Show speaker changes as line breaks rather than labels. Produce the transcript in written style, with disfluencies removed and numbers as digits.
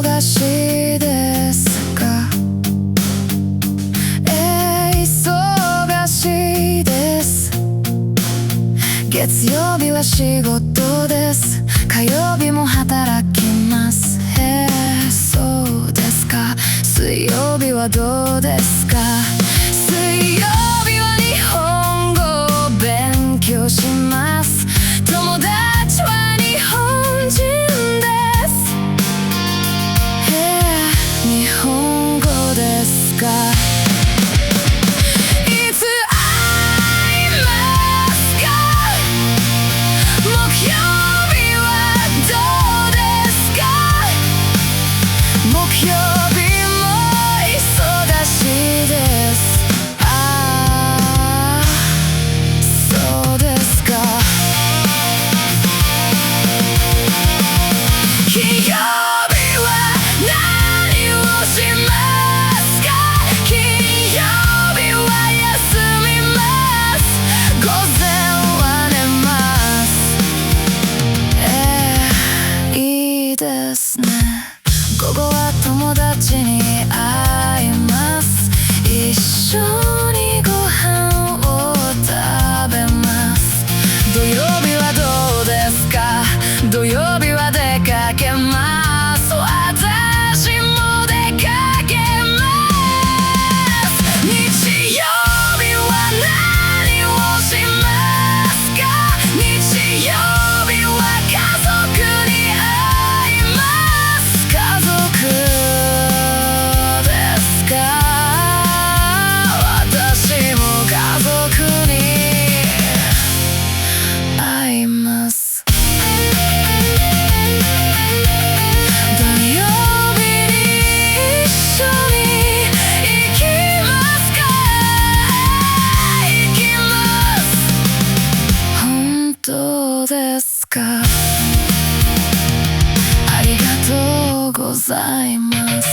忙しいですか？忙しいです。月曜日は仕事です。火曜日も働きます。そうですか。水曜日はどうですか？水曜日は日本語を勉強します。友達は日本人です。日本語ですか？いつ会いますか？木曜日はどうですか？木曜日も忙しいです。そうですか。金曜日は何をしますか？金曜日は休みます。午前は寝ます。いいですね。午後は友達に会います。一緒にご飯を食べます。土曜日はどうですか？土曜日は出かけます。私も出かけます。日曜日は何をしますか？日曜日は家族に会います。家族ですか？私も家族に会います。土曜日に一緒に行きますか？行きます。本当ですか？ありがとうございます。